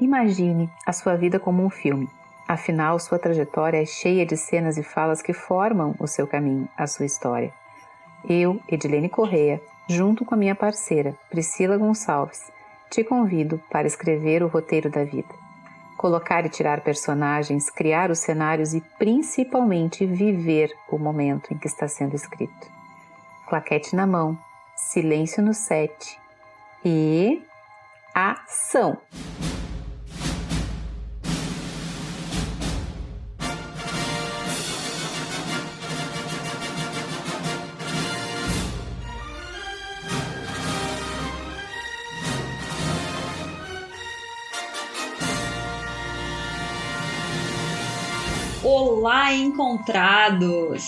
Imagine a sua vida como um filme. Afinal, sua trajetória é cheia de cenas e falas que formam o seu caminho, a sua história. Eu, Edilene Correia, junto com a minha parceira, Priscila Gonçalves, te convido para escrever o roteiro da vida. Colocar e tirar personagens, criar os cenários e, principalmente, viver o momento em que está sendo escrito. Claquete na mão, silêncio no set e... ação! Olá, encontrados!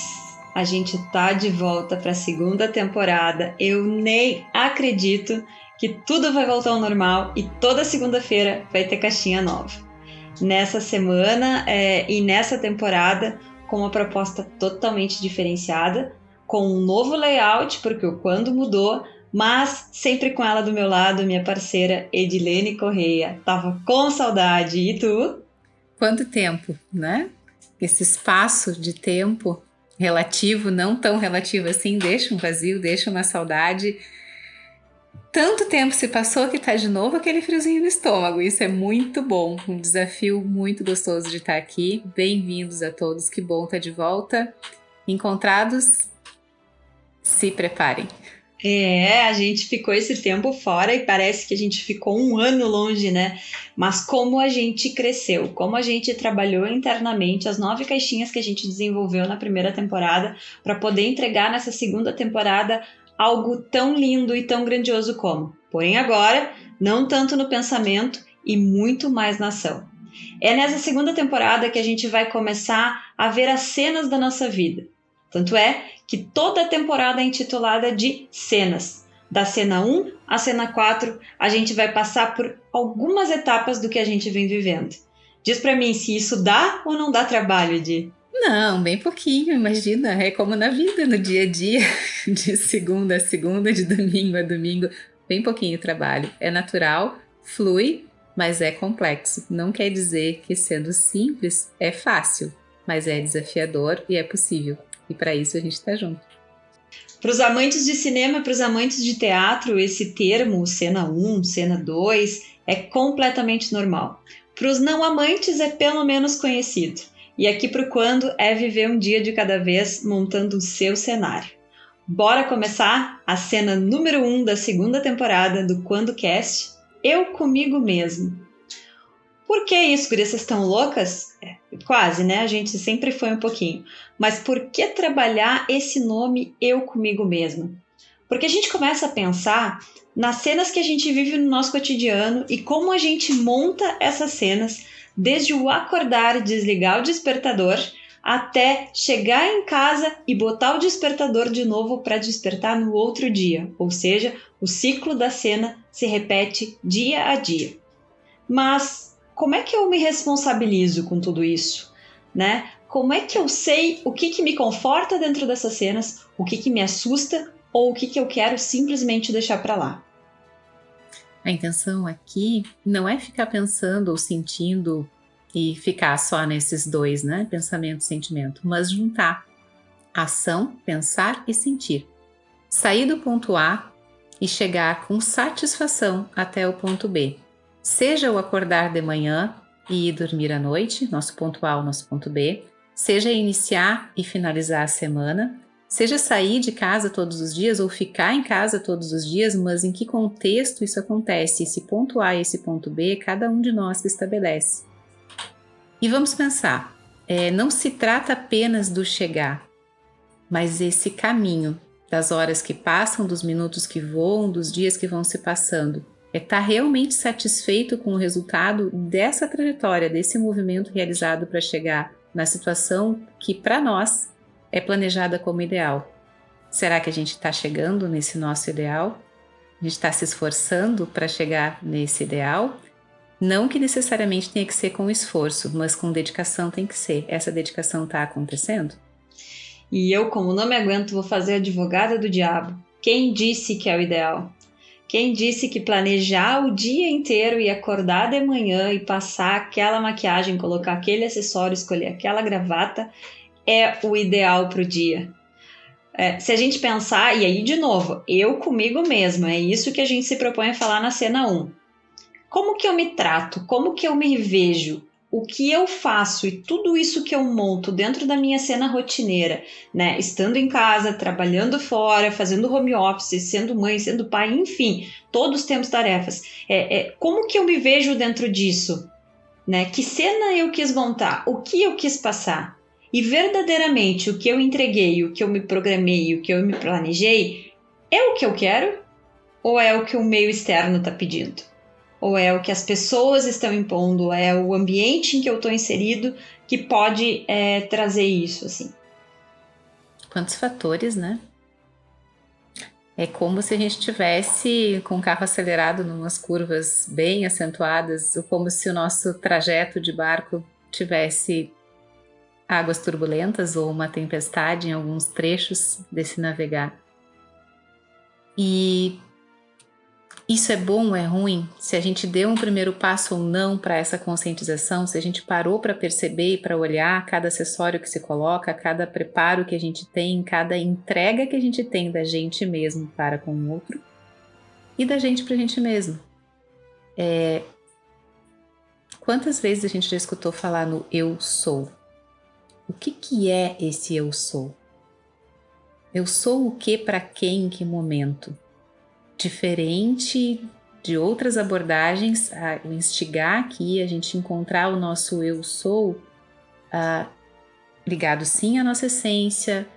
A gente tá de volta para a segunda temporada. Eu nem acredito que tudo vai voltar ao normal e toda segunda-feira vai ter caixinha nova. Nessa semana e nessa temporada, com uma proposta totalmente diferenciada, com um novo layout, porque o Quando mudou, mas sempre com ela do meu lado, minha parceira Edilene Correia. Tava com saudade. E tu? Quanto tempo, né? Esse espaço de tempo relativo, não tão relativo assim, deixa um vazio, deixa uma saudade. Tanto tempo se passou que tá de novo aquele friozinho no estômago. Isso é muito bom, um desafio muito gostoso de estar aqui. Bem-vindos a todos, que bom estar de volta. Encontrados, se preparem. A gente ficou esse tempo fora e parece que a gente ficou um ano longe, né? Mas como a gente cresceu, como a gente trabalhou internamente, as 9 caixinhas que a gente desenvolveu na primeira temporada para poder entregar nessa segunda temporada algo tão lindo e tão grandioso como. Porém agora, não tanto no pensamento e muito mais na ação. É nessa segunda temporada que a gente vai começar a ver as cenas da nossa vida. Tanto é que toda a temporada é intitulada de cenas. Da cena 1 à cena 4, a gente vai passar por algumas etapas do que a gente vem vivendo. Diz pra mim se isso dá ou não dá trabalho, Edi? Não, bem pouquinho, imagina. É como na vida, no dia a dia, de segunda a segunda, de domingo a domingo. Bem pouquinho trabalho. É natural, flui, mas é complexo. Não quer dizer que sendo simples é fácil, mas é desafiador e é possível. E para isso a gente está junto. Para os amantes de cinema, para os amantes de teatro, esse termo, cena 1, cena 2, é completamente normal. Para os não amantes é pelo menos conhecido. E aqui para o Quando é viver um dia de cada vez montando o seu cenário. Bora começar a cena número 1 da segunda temporada do Quando Cast, Eu Comigo Mesmo. Por que isso, gurias? Vocês estão loucas? Quase, né? A gente sempre foi um pouquinho. Mas por que trabalhar esse nome Eu Comigo Mesmo? Porque a gente começa a pensar nas cenas que a gente vive no nosso cotidiano e como a gente monta essas cenas, desde o acordar e desligar o despertador, até chegar em casa e botar o despertador de novo para despertar no outro dia. Ou seja, o ciclo da cena se repete dia a dia. Mas como é que eu me responsabilizo com tudo isso, né? Como é que eu sei o que me conforta dentro dessas cenas, o que me assusta ou o que eu quero simplesmente deixar para lá? A intenção aqui não é ficar pensando ou sentindo e ficar só nesses dois, né? Pensamento e sentimento, mas juntar ação, pensar e sentir. Sair do ponto A e chegar com satisfação até o ponto B. Seja o acordar de manhã e ir dormir à noite, nosso ponto A ou nosso ponto B, seja iniciar e finalizar a semana, seja sair de casa todos os dias ou ficar em casa todos os dias, mas em que contexto isso acontece, esse ponto A e esse ponto B, cada um de nós que estabelece. E vamos pensar, não se trata apenas do chegar, mas esse caminho das horas que passam, dos minutos que voam, dos dias que vão se passando, estar realmente satisfeito com o resultado dessa trajetória, desse movimento realizado para chegar na situação que para nós é planejada como ideal. Será que a gente está chegando nesse nosso ideal? A gente está se esforçando para chegar nesse ideal? Não que necessariamente tenha que ser com esforço, mas com dedicação tem que ser. Essa dedicação está acontecendo? E eu, como não me aguento, vou fazer a advogada do diabo. Quem disse que é o ideal? Quem disse que planejar o dia inteiro e acordar de manhã e passar aquela maquiagem, colocar aquele acessório, escolher aquela gravata é o ideal para o dia? Se a gente pensar, e aí de novo, eu comigo mesma, é isso que a gente se propõe a falar na cena 1. Como que eu me trato? Como que eu me vejo? O que eu faço e tudo isso que eu monto dentro da minha cena rotineira, né? Estando em casa, trabalhando fora, fazendo home office, sendo mãe, sendo pai, enfim, todos temos tarefas. Como que eu me vejo dentro disso? Né? Que cena eu quis montar? O que eu quis passar? E verdadeiramente o que eu entreguei, o que eu me programei, o que eu me planejei, é o que eu quero? Ou é o que o meio externo está pedindo? Ou é o que as pessoas estão impondo? É o ambiente em que eu estou inserido que pode trazer isso, assim? Quantos fatores, né? É como se a gente tivesse com o carro acelerado em umas curvas bem acentuadas, ou como se o nosso trajeto de barco tivesse águas turbulentas ou uma tempestade em alguns trechos desse navegar. E isso é bom ou é ruim? Se a gente deu um primeiro passo ou não para essa conscientização, se a gente parou para perceber e para olhar cada acessório que se coloca, cada preparo que a gente tem, cada entrega que a gente tem da gente mesmo para com o outro e da gente para a gente mesmo. Quantas vezes a gente já escutou falar no eu sou? O que é esse eu sou? Eu sou o que para quem, em que momento? Diferente de outras abordagens, a instigar aqui a gente encontrar o nosso eu sou ligado sim à nossa essência,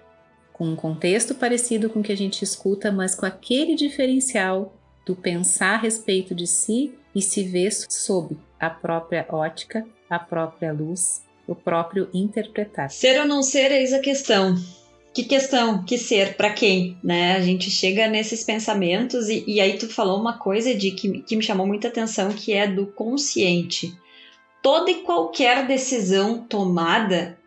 com um contexto parecido com o que a gente escuta, mas com aquele diferencial do pensar a respeito de si e se ver sob a própria ótica, a própria luz, o próprio interpretar. Ser ou não ser, eis a questão. Que questão, que ser, para quem, né? A gente chega nesses pensamentos e aí tu falou uma coisa que me chamou muita atenção, que é do consciente. Toda e qualquer decisão tomada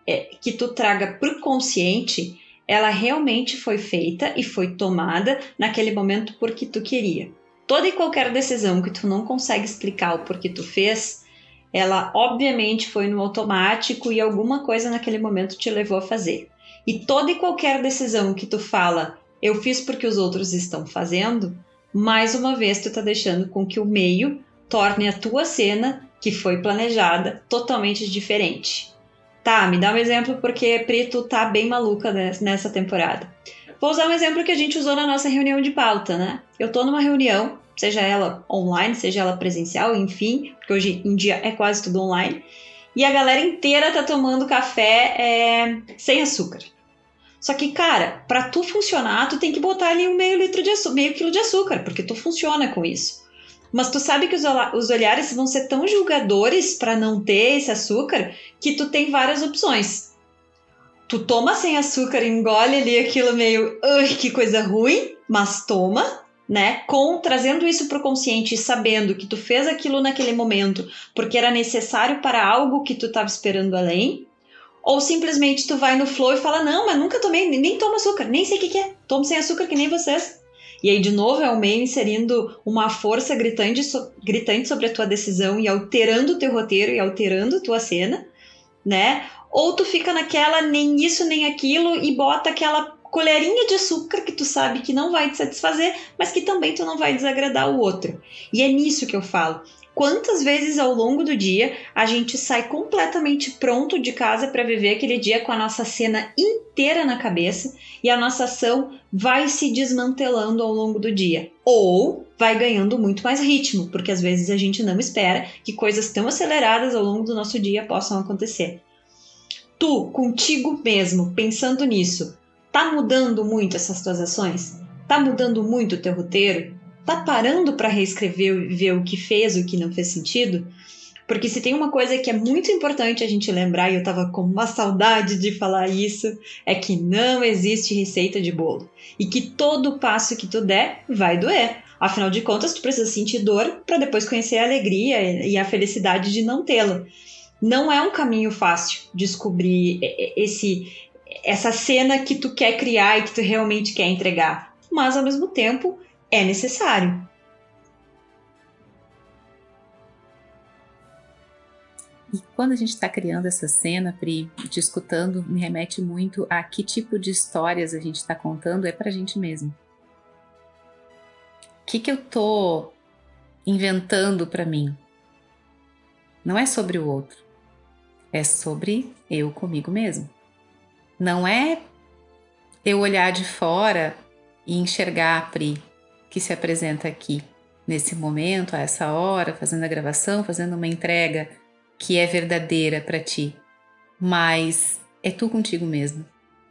que tu traga pro consciente, ela realmente foi feita e foi tomada naquele momento porque tu queria. Toda e qualquer decisão que tu não consegue explicar o porquê tu fez, ela obviamente foi no automático e alguma coisa naquele momento te levou a fazer. E toda e qualquer decisão que tu fala, eu fiz porque os outros estão fazendo, mais uma vez tu tá deixando com que o meio torne a tua cena, que foi planejada, totalmente diferente. Tá, me dá um exemplo porque Preto tá bem maluca nessa temporada. Vou usar um exemplo que a gente usou na nossa reunião de pauta, né? Eu tô numa reunião, seja ela online, seja ela presencial, enfim, porque hoje em dia é quase tudo online, e a galera inteira tá tomando café sem açúcar. Só que, cara, para tu funcionar, tu tem que botar ali meio quilo de açúcar, porque tu funciona com isso. Mas tu sabe que os olhares vão ser tão julgadores para não ter esse açúcar que tu tem várias opções. Tu toma sem açúcar, engole ali aquilo meio, que coisa ruim, mas toma, né? Trazendo isso pro consciente e sabendo que tu fez aquilo naquele momento porque era necessário para algo que tu tava esperando além. Ou simplesmente tu vai no flow e fala, não, mas nunca tomei, nem tomo açúcar, nem sei o que é, tomo sem açúcar que nem vocês. E aí, de novo, é o meio inserindo uma força gritante sobre a tua decisão e alterando o teu roteiro e alterando a tua cena, né? Ou tu fica naquela nem isso nem aquilo e bota aquela colherinha de açúcar que tu sabe que não vai te satisfazer, mas que também tu não vai desagradar o outro. E é nisso que eu falo. Quantas vezes ao longo do dia a gente sai completamente pronto de casa para viver aquele dia com a nossa cena inteira na cabeça e a nossa ação vai se desmantelando ao longo do dia. Ou vai ganhando muito mais ritmo, porque às vezes a gente não espera que coisas tão aceleradas ao longo do nosso dia possam acontecer. Tu, contigo mesmo, pensando nisso, tá mudando muito essas tuas ações? Tá mudando muito o teu roteiro? Tá parando para reescrever e ver o que fez, o que não fez sentido? Porque se tem uma coisa que é muito importante a gente lembrar, e eu tava com uma saudade de falar isso, é que não existe receita de bolo. E que todo passo que tu der vai doer. Afinal de contas, tu precisa sentir dor para depois conhecer a alegria e a felicidade de não tê-la. Não é um caminho fácil descobrir essa cena que tu quer criar e que tu realmente quer entregar. Mas, ao mesmo tempo, é necessário. E quando a gente está criando essa cena, Pri, te escutando, me remete muito a que tipo de histórias a gente está contando é pra gente mesmo. O que eu tô inventando pra mim? Não é sobre o outro, é sobre eu comigo mesmo. Não é eu olhar de fora e enxergar a Pri que se apresenta aqui nesse momento, a essa hora, fazendo a gravação, fazendo uma entrega que é verdadeira para ti, mas é tu contigo mesmo.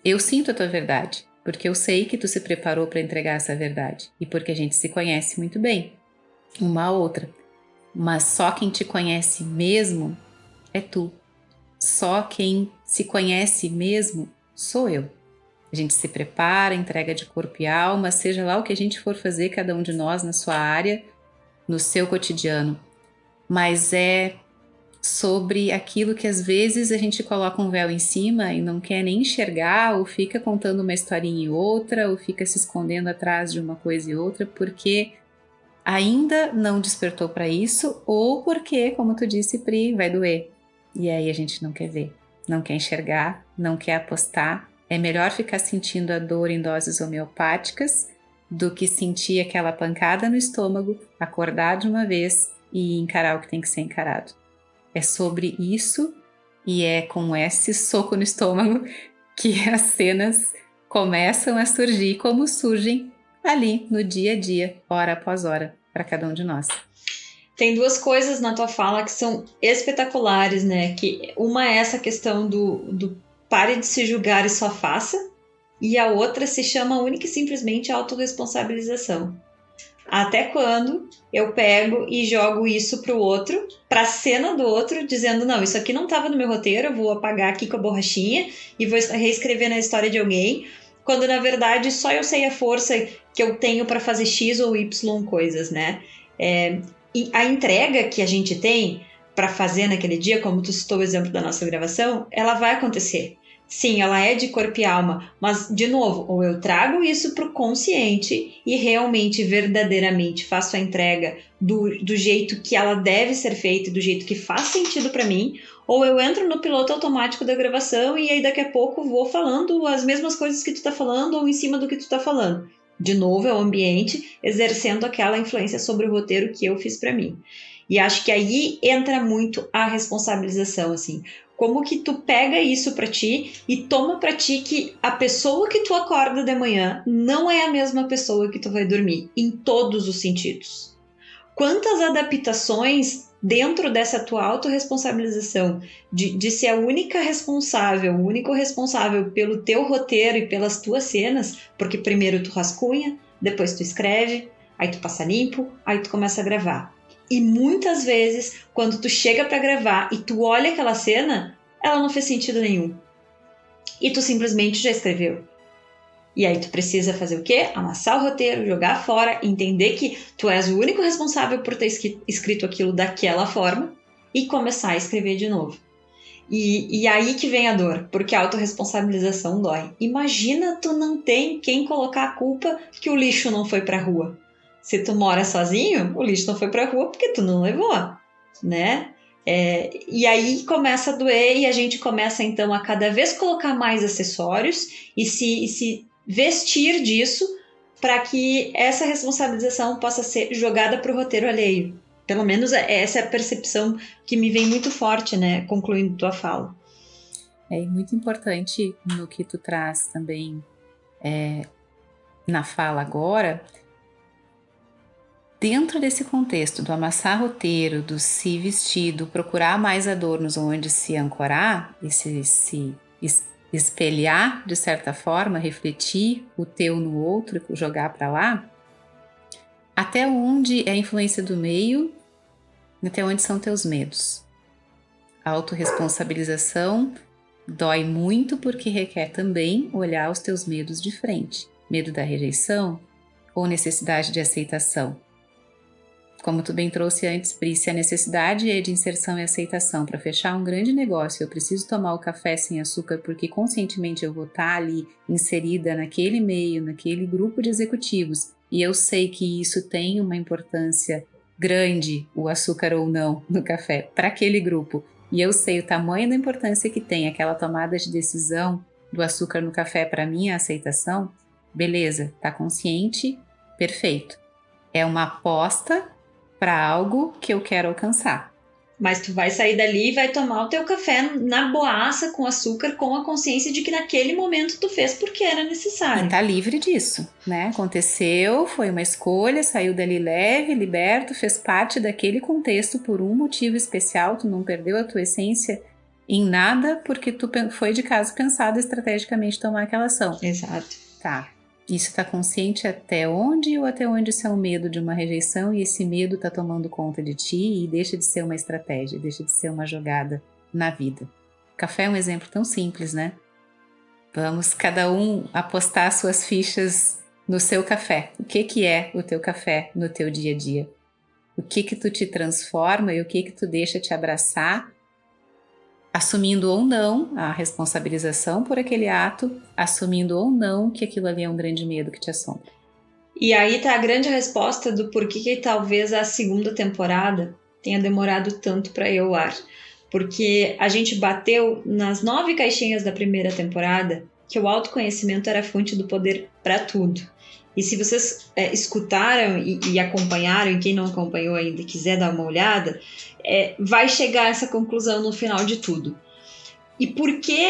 Eu sinto a tua verdade, porque eu sei que tu se preparou para entregar essa verdade e porque a gente se conhece muito bem, uma a outra. Mas só quem te conhece mesmo é tu. Só quem se conhece mesmo sou eu. A gente se prepara, entrega de corpo e alma, seja lá o que a gente for fazer, cada um de nós na sua área, no seu cotidiano. Mas é sobre aquilo que às vezes a gente coloca um véu em cima e não quer nem enxergar, ou fica contando uma historinha e outra, ou fica se escondendo atrás de uma coisa e outra, porque ainda não despertou para isso, ou porque, como tu disse, Pri, vai doer. E aí a gente não quer ver, não quer enxergar, não quer apostar. É melhor ficar sentindo a dor em doses homeopáticas do que sentir aquela pancada no estômago, acordar de uma vez e encarar o que tem que ser encarado. É sobre isso e é com esse soco no estômago que as cenas começam a surgir, como surgem ali no dia a dia, hora após hora, para cada um de nós. Tem duas coisas na tua fala que são espetaculares, né? Que uma é essa questão do pare de se julgar e só faça, e a outra se chama única e simplesmente autorresponsabilização. Até quando eu pego e jogo isso pro outro, pra cena do outro, dizendo, não, isso aqui não estava no meu roteiro, eu vou apagar aqui com a borrachinha e vou reescrever na história de alguém, quando na verdade só eu sei a força que eu tenho para fazer X ou Y coisas, né? E a entrega que a gente tem para fazer naquele dia, como tu citou o exemplo da nossa gravação, ela vai acontecer. Sim, ela é de corpo e alma, mas, de novo, ou eu trago isso para o consciente e realmente, verdadeiramente faço a entrega do jeito que ela deve ser feita, do jeito que faz sentido para mim, ou eu entro no piloto automático da gravação e aí daqui a pouco vou falando as mesmas coisas que tu tá falando ou em cima do que tu tá falando. De novo, é o ambiente exercendo aquela influência sobre o roteiro que eu fiz para mim. E acho que aí entra muito a responsabilização, assim. Como que tu pega isso pra ti e toma pra ti que a pessoa que tu acorda de manhã não é a mesma pessoa que tu vai dormir, em todos os sentidos. Quantas adaptações dentro dessa tua autorresponsabilização de ser a única responsável, o único responsável pelo teu roteiro e pelas tuas cenas, porque primeiro tu rascunha, depois tu escreve, aí tu passa limpo, aí tu começa a gravar. E muitas vezes, quando tu chega pra gravar e tu olha aquela cena, ela não fez sentido nenhum. E tu simplesmente já escreveu. E aí tu precisa fazer o quê? Amassar o roteiro, jogar fora, entender que tu és o único responsável por ter escrito aquilo daquela forma e começar a escrever de novo. E aí que vem a dor, porque a autorresponsabilização dói. Imagina tu não tem quem colocar a culpa que o lixo não foi pra rua. Se tu mora sozinho, o lixo não foi pra rua porque tu não levou, né? E aí começa a doer e a gente começa então a cada vez colocar mais acessórios e se vestir disso para que essa responsabilização possa ser jogada para o roteiro alheio. Pelo menos essa é a percepção que me vem muito forte, né? Concluindo tua fala. É muito importante no que tu traz também na fala agora. Dentro desse contexto do amassar roteiro, do se vestir, do procurar mais adornos onde se ancorar e se espelhar de certa forma, refletir o teu no outro e jogar para lá, até onde é a influência do meio, até onde são teus medos. A autorresponsabilização dói muito porque requer também olhar os teus medos de frente. Medo da rejeição ou necessidade de aceitação. Como tu bem trouxe antes, Pri, se a necessidade é de inserção e aceitação para fechar um grande negócio, eu preciso tomar o café sem açúcar porque conscientemente eu vou estar ali inserida naquele meio, naquele grupo de executivos, e eu sei que isso tem uma importância grande, o açúcar ou não, no café, para aquele grupo, e eu sei o tamanho da importância que tem aquela tomada de decisão do açúcar no café para minha aceitação, beleza, tá consciente, perfeito. É uma aposta para algo que eu quero alcançar. Mas tu vai sair dali e vai tomar o teu café na boaça com açúcar, com a consciência de que naquele momento tu fez porque era necessário. E tá livre disso, né? Aconteceu, foi uma escolha, saiu dali leve, liberto, fez parte daquele contexto por um motivo especial, tu não perdeu a tua essência em nada porque tu foi de caso pensado estrategicamente tomar aquela ação. Exato. Tá. Isso tá consciente até onde ou até onde isso é um medo de uma rejeição e esse medo tá tomando conta de ti e deixa de ser uma estratégia, deixa de ser uma jogada na vida. Café é um exemplo tão simples, né? Vamos cada um apostar suas fichas no seu café. O que é o teu café no teu dia a dia? O que tu te transforma e o que tu deixa te abraçar, assumindo ou não a responsabilização por aquele ato, assumindo ou não que aquilo ali é um grande medo que te assombra. E aí tá a grande resposta do porquê que talvez a segunda temporada tenha demorado tanto para ir ao ar. Porque a gente bateu nas 9 caixinhas da primeira temporada que o autoconhecimento era a fonte do poder para tudo. E se vocês escutaram e acompanharam, e quem não acompanhou ainda e quiser dar uma olhada, vai chegar a essa conclusão no final de tudo. E por que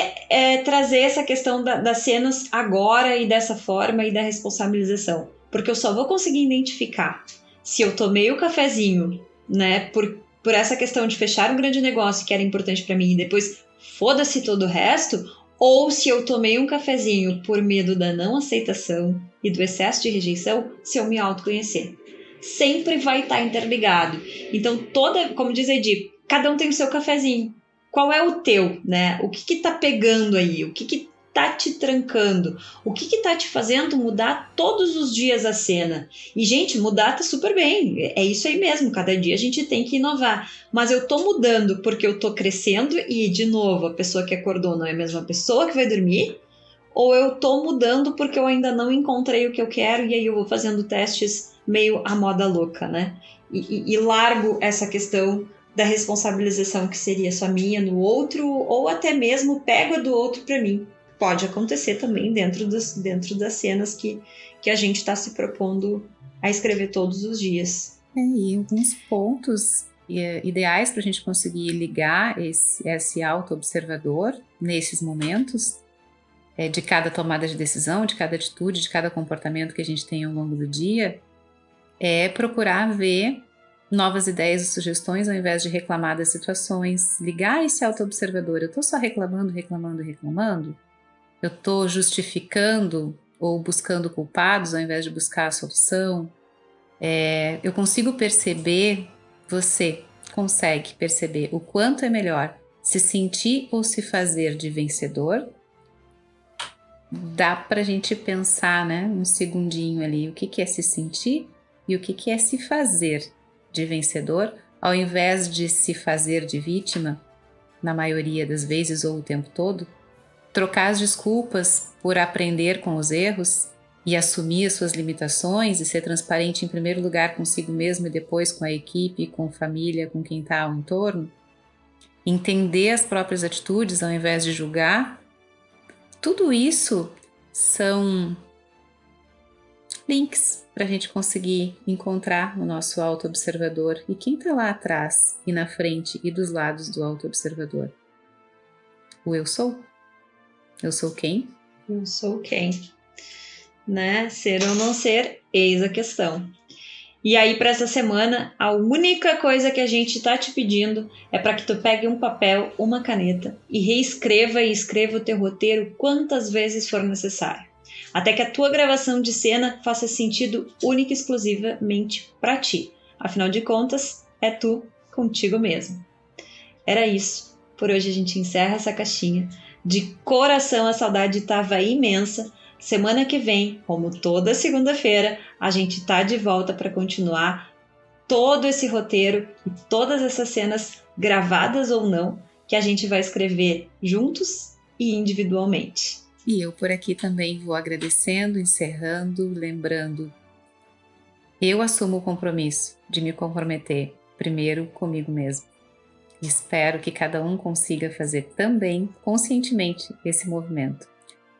trazer essa questão das cenas agora e dessa forma e da responsabilização? Porque eu só vou conseguir identificar se eu tomei o cafezinho, né, por essa questão de fechar um grande negócio que era importante para mim e depois foda-se todo o resto, ou se eu tomei um cafezinho por medo da não aceitação e do excesso de rejeição, se eu me autoconhecer. Sempre vai estar interligado. Então, como diz a Edi, cada um tem o seu cafezinho. Qual é o teu, né? O que tá pegando aí? O que tá te trancando? O que tá te fazendo mudar todos os dias a cena? E, gente, mudar tá super bem. É isso aí mesmo. Cada dia a gente tem que inovar. Mas eu tô mudando porque eu tô crescendo e, de novo, a pessoa que acordou não é a mesma pessoa que vai dormir? Ou eu tô mudando porque eu ainda não encontrei o que eu quero e aí eu vou fazendo testes meio à moda louca, né? E largo essa questão da responsabilização que seria só minha no outro, ou até mesmo pego a do outro para mim. Pode acontecer também dentro das cenas que a gente está se propondo a escrever todos os dias. E alguns pontos ideais para a gente conseguir ligar esse auto-observador nesses momentos, de cada tomada de decisão, de cada atitude, de cada comportamento que a gente tem ao longo do dia, é procurar ver novas ideias e sugestões ao invés de reclamar das situações, ligar esse auto-observador. Eu estou só reclamando? Eu estou justificando ou buscando culpados ao invés de buscar a solução? Eu consigo perceber, você consegue perceber o quanto é melhor se sentir ou se fazer de vencedor? Dá pra gente pensar, né, um segundinho ali, o que é se sentir e o que é se fazer de vencedor, ao invés de se fazer de vítima, na maioria das vezes ou o tempo todo, trocar as desculpas por aprender com os erros e assumir as suas limitações e ser transparente em primeiro lugar consigo mesmo e depois com a equipe, com a família, com quem está ao entorno, entender as próprias atitudes ao invés de julgar. Tudo isso são links para a gente conseguir encontrar o nosso auto-observador e quem está lá atrás e na frente e dos lados do auto-observador. O eu sou? Eu sou quem? Eu sou quem? Né? Ser ou não ser, eis a questão. E aí, para essa semana, a única coisa que a gente está te pedindo é para que tu pegue um papel, uma caneta e reescreva e escreva o teu roteiro quantas vezes for necessário. Até que a tua gravação de cena faça sentido única e exclusivamente para ti. Afinal de contas, é tu contigo mesmo. Era isso. Por hoje a gente encerra essa caixinha. De coração, a saudade estava imensa. Semana que vem, como toda segunda-feira, a gente tá de volta para continuar todo esse roteiro e todas essas cenas, gravadas ou não, que a gente vai escrever juntos e individualmente. E eu por aqui também vou agradecendo, encerrando, lembrando. Eu assumo o compromisso de me comprometer primeiro comigo mesmo. Espero que cada um consiga fazer também conscientemente esse movimento.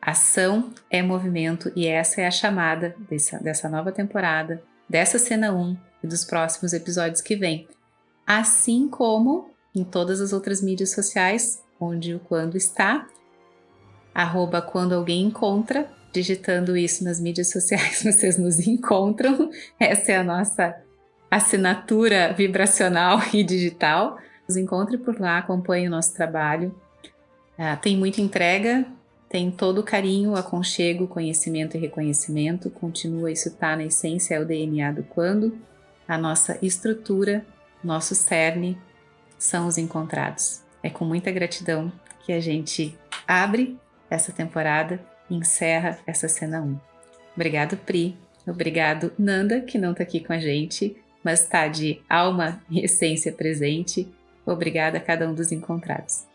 Ação é movimento e essa é a chamada dessa nova temporada, dessa cena 1 e dos próximos episódios que vêm. Assim como em todas as outras mídias sociais, onde o Quando está, @quando alguém encontra, digitando isso nas mídias sociais, vocês nos encontram. Essa é a nossa assinatura vibracional e digital. Nos encontre por lá, acompanhe o nosso trabalho. Tem muita entrega, tem todo o carinho, aconchego, conhecimento e reconhecimento. Continua, isso está na essência, é o DNA do Quando. A nossa estrutura, nosso cerne são os encontrados. É com muita gratidão que a gente abre essa temporada e encerra essa cena 1. Obrigado, Pri. Obrigado, Nanda, que não está aqui com a gente, mas está de alma e essência presente. Obrigada a cada um dos encontrados.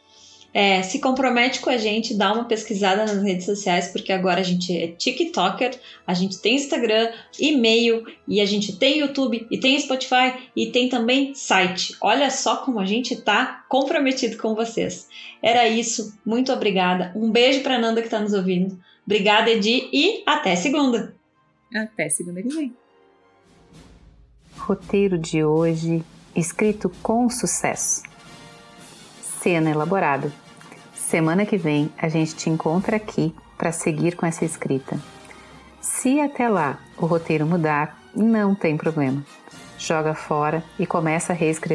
Se compromete com a gente, dá uma pesquisada nas redes sociais, porque agora a gente é TikToker, a gente tem Instagram, e-mail, e a gente tem YouTube, e tem Spotify, e tem também site. Olha só como a gente tá comprometido com vocês. Era isso, muito obrigada. Um beijo pra Nanda que tá nos ouvindo. Obrigada, Edi, e até segunda. Até segunda que vem. Roteiro de hoje, escrito com sucesso. Cena elaborada. Semana que vem a gente te encontra aqui para seguir com essa escrita. Se até lá o roteiro mudar, não tem problema. Joga fora e começa a reescrever